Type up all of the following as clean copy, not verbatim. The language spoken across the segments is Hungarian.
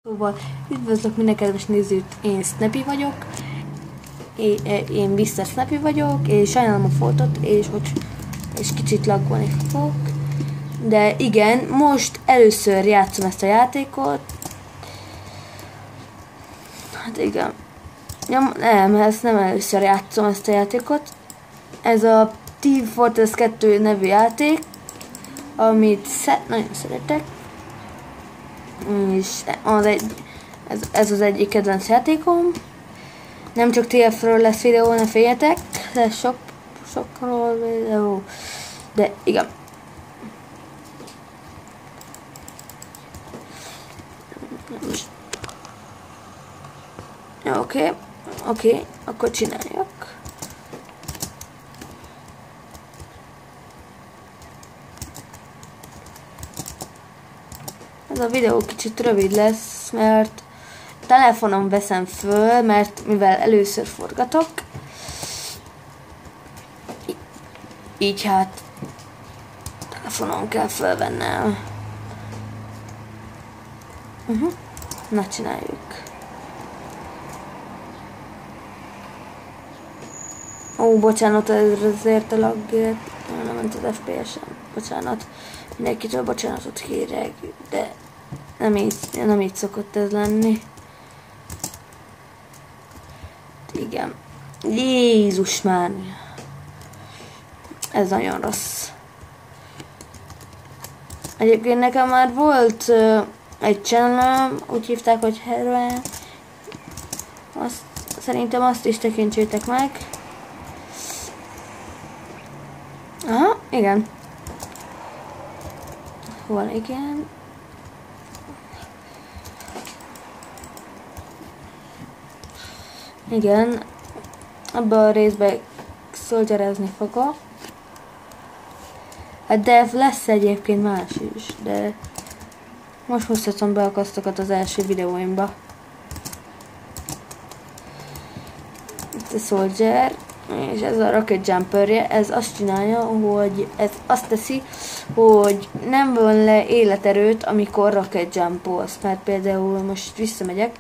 Szóval üdvözlök minden kedves nézőt, én Snappy vagyok, én Mr. Snappy vagyok, és sajnálom a foltot, és kicsit laggolni fog. De igen, most először játszom ezt a játékot. Hát igen. Ja, nem, ezt nem először játszom ezt a játékot. Ez a Team Fortress 2 nevű játék, amit nagyon szeretek. És ez az egyik kedvenc játékom. Nem csak TF-ről lesz videó, ne féljetek, lesz sokról videó. De igen. Oké, akkor csináljak. Ez a videó kicsit rövid lesz, mert telefonon veszem föl, mert mivel először forgatok, így hát telefonon kell fölvennem. Na, csináljuk. Ó, bocsánat ezért a lagért, nem ment az FPS-en, bocsánat. Mindenkitől bocsánatot kérek, de nem így szokott ez lenni. Igen. Jézus már! Ez nagyon rossz. Egyébként nekem már volt egy channel, úgy hívták, hogy Heroen. Szerintem azt is tekintsétek meg. Aha, igen. Hol, igen. Igen, abban a részben szolgyerezni fogok. De lesz egyébként más is, de most mutatom be a kasztokat az első videóimba. Itt a Soldier, és ez a Rocket Jumperje, ez azt csinálja, hogy ez azt teszi, hogy nem von le életerőt, amikor rocket jumpolsz, mert például most visszamegyek,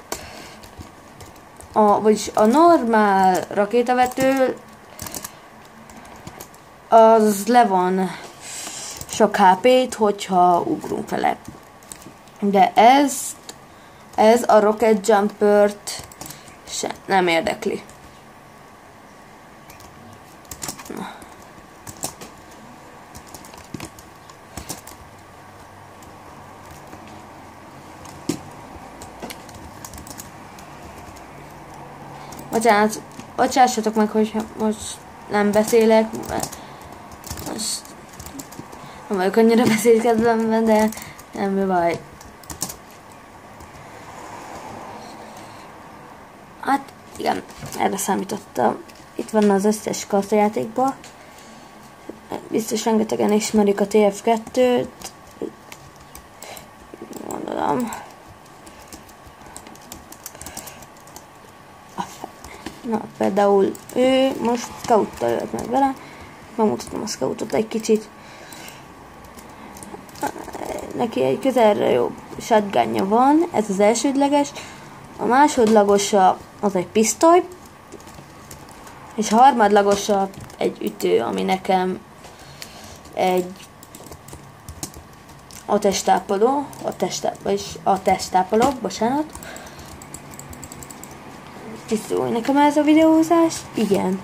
vagyis a normál rakétavető az levon sok HP-t, hogyha ugrunk vele. De ez a Rocket Jumpert nem érdekli. Na. Bocsánat, bocsássatok meg, hogy most nem beszélek, most nem vagyok annyira beszélkedőben, de nem baj. Hát igen, erre számítottam. Itt van az összes kasztajátékban. Biztos rengetegen ismerik a TF2-t. Gondolom. Na, például ő most scouttal jött meg vele. Megmutatom a scoutot egy kicsit. Neki egy közelre jobb shotgunja van, ez az elsődleges. A másodlagosa az egy pisztoly. És a harmadlagosa egy ütő, ami nekem a testápoló, bocsánat. Tisztulj nekem ez a videózás? Igen.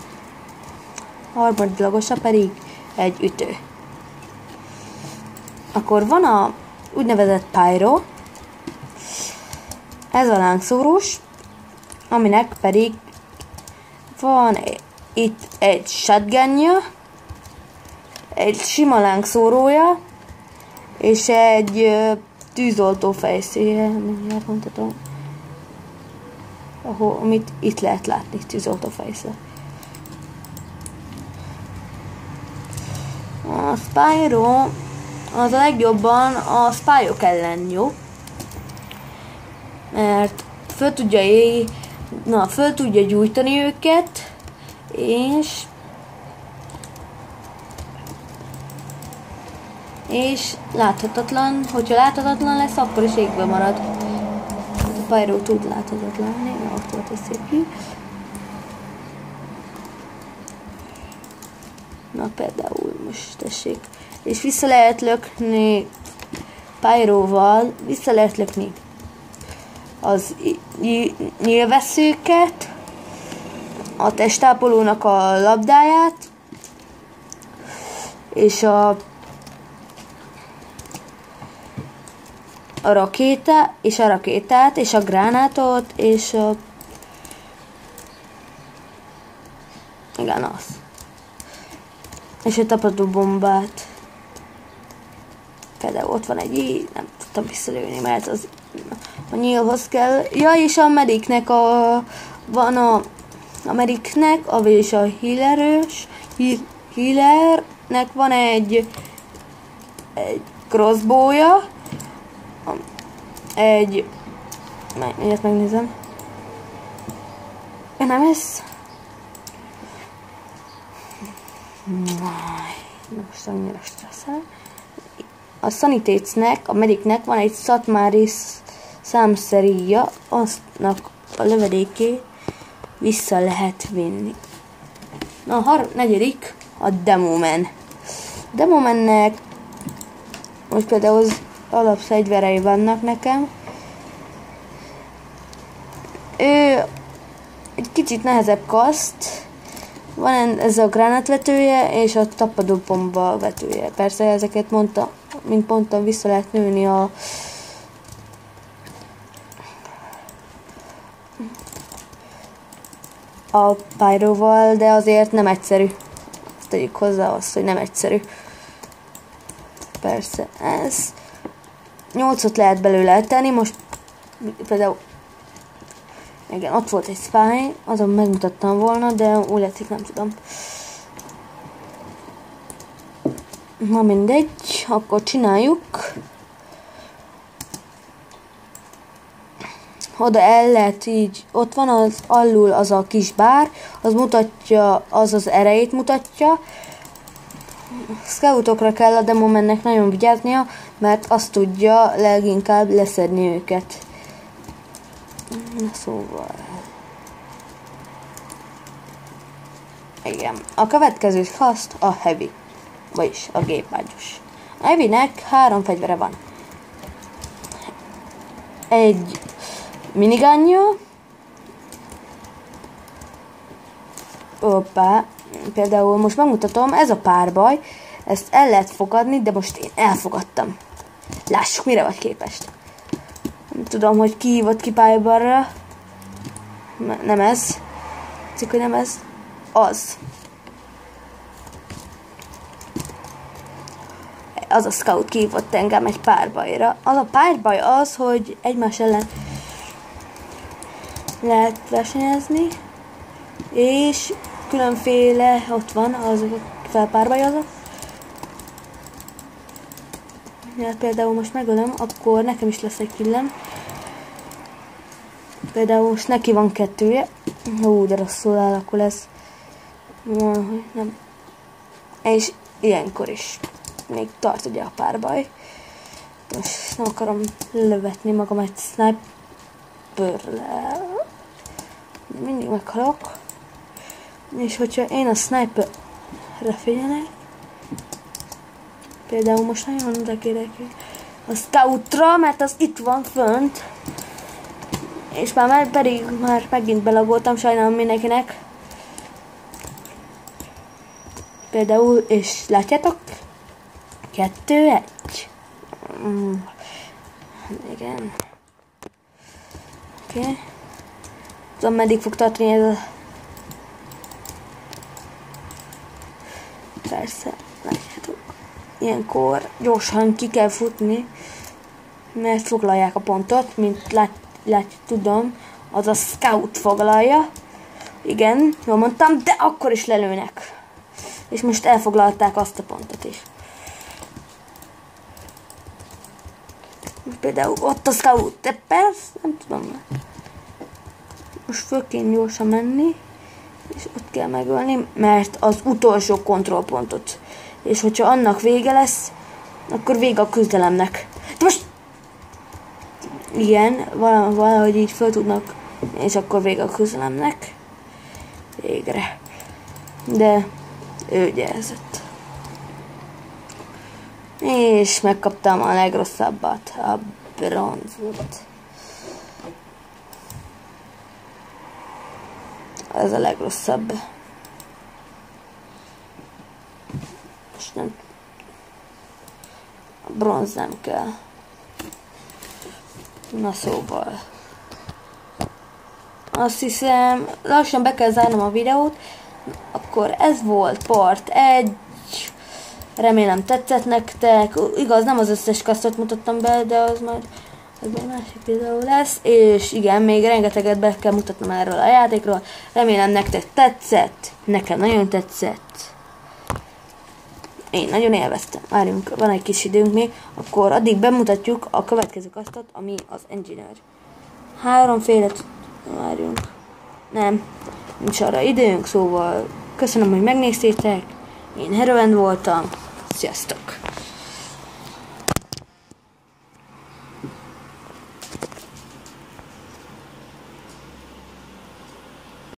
A harmadlagosa pedig egy ütő. Akkor van a úgynevezett Pyro. Ez a lángszórós, aminek pedig van itt egy shotgunja, egy sima lángszórója, és egy tűzoltó fejszéje, mindjárt mondhatom, amit itt lehet látni, tűzoltó fejsze. A Spyro az a legjobban a spyok ellen jó, mert föl tudja gyújtani őket, és láthatatlan, hogyha láthatatlan lesz, akkor is égbe marad. Pyro tud láthatatlan lenni, ott volt egy szép hív. Na például most tessék. És vissza lehet lökni Pyroval, vissza lehet lökni az nyílvesszőket, a testápolónak a labdáját, és a rakétát, és a gránátot, és a... igen, az. És a tapadó bombát. Például ott van egy nem tudtam visszalőni, mert az a nyílhoz kell. Ja, és a mediknek van a mediknek, és a healernek van egy crossbowja, mindjárt megnézem. Nem ez? Most annyira stresszel. A Sanitatesnek, a mediknek van egy Satmaris számszeríja, aztnak a lövedékét vissza lehet vinni. Na, a negyedik a Demoman. Demomannek most például az alapfegyverei vannak nekem. Ő egy kicsit nehezebb kaszt. Van ez a gránátvetője és a tapadó bomba vetője. Persze ezeket mint mondtam, vissza lehet nőni a Pyroval, de azért nem egyszerű. Azt tegyük hozzá azt, hogy nem egyszerű. Persze, ez 8-ot lehet belőle tenni, most például igen, ott volt egy spy, azon megmutattam volna, de úgy látszik, nem tudom. Na mindegy, akkor csináljuk. Oda el lehet így, ott van az alul az a kis bár, az mutatja, az erejét mutatja. Scoutokra kell a Demomannek nagyon vigyáznia, mert azt tudja leginkább leszedni őket. Na szóval... igen. A következő kaszt a Heavy, vagyis a gépágyos. A Heavynek 3 fegyvere van. Egy minigánja. Hoppá. Például most megmutatom, ez a párbaj. Ezt el lehet fogadni, de most én elfogadtam. Lássuk, mire vagy képes. Nem tudom, hogy ki hívott ki pályabarra. Nem ez. Csak, hogy nem ez. Az. Az a scout kihívott engem egy párbajra. Az a párbaj az, hogy egymás ellen lehet versenyezni, és különféle, ott van, azok felpárbajozok. Ja, például most megölöm, akkor nekem is lesz egy killem. Például most neki van 2-je. De rosszul áll, akkor lesz. Nem. És ilyenkor is még tart ugye a párbaj. Most nem akarom lövetni magam egy sniperrel. Mindig meghalok. És hogyha én a sniperre figyelek, például most nagyon oda kérek a scoutra, mert az itt van fönt. És pedig már megint belagoltam, sajnálom mindenkinek. Például, és látjátok? 2-1. Igen. Oké. Tudom, meddig fog tartani ez a... persze, látjátok. Ilyenkor gyorsan ki kell futni, mert foglalják a pontot, mint tudom, az a scout foglalja. Igen, jól mondtam, de akkor is lelőnek. És most elfoglalták azt a pontot is. Például ott a scout, de persze, nem tudom. Most föl kéne gyorsan menni, és ott kell megölni, mert az utolsó kontrollpontot. És hogyha annak vége lesz, akkor vége a küzdelemnek. De most Igen, valahogy így föl tudnak, és akkor vége a küzdelemnek. Végre. De ő győzött. És megkaptam a legrosszabbat, a bronzot. Ez a legrosszabb. Most nem. A bronz nem kell. Na szóval. Azt hiszem, lassan be kell zárnom a videót. Akkor ez volt part 1. Remélem tetszett nektek. Igaz, nem az összes kasztot mutattam be, de az majd egy másik videó lesz. És igen, még rengeteget be kell mutatnom erről a játékról. Remélem nektek tetszett. Nekem nagyon tetszett. Én nagyon élveztem. Várjunk, van egy kis időnk még. Akkor addig bemutatjuk a következő kasztot, ami az Engineer. 3 féle... Várjunk. Nem. Nincs arra időnk, szóval köszönöm, hogy megnéztétek. Én Heroen voltam. Sziasztok!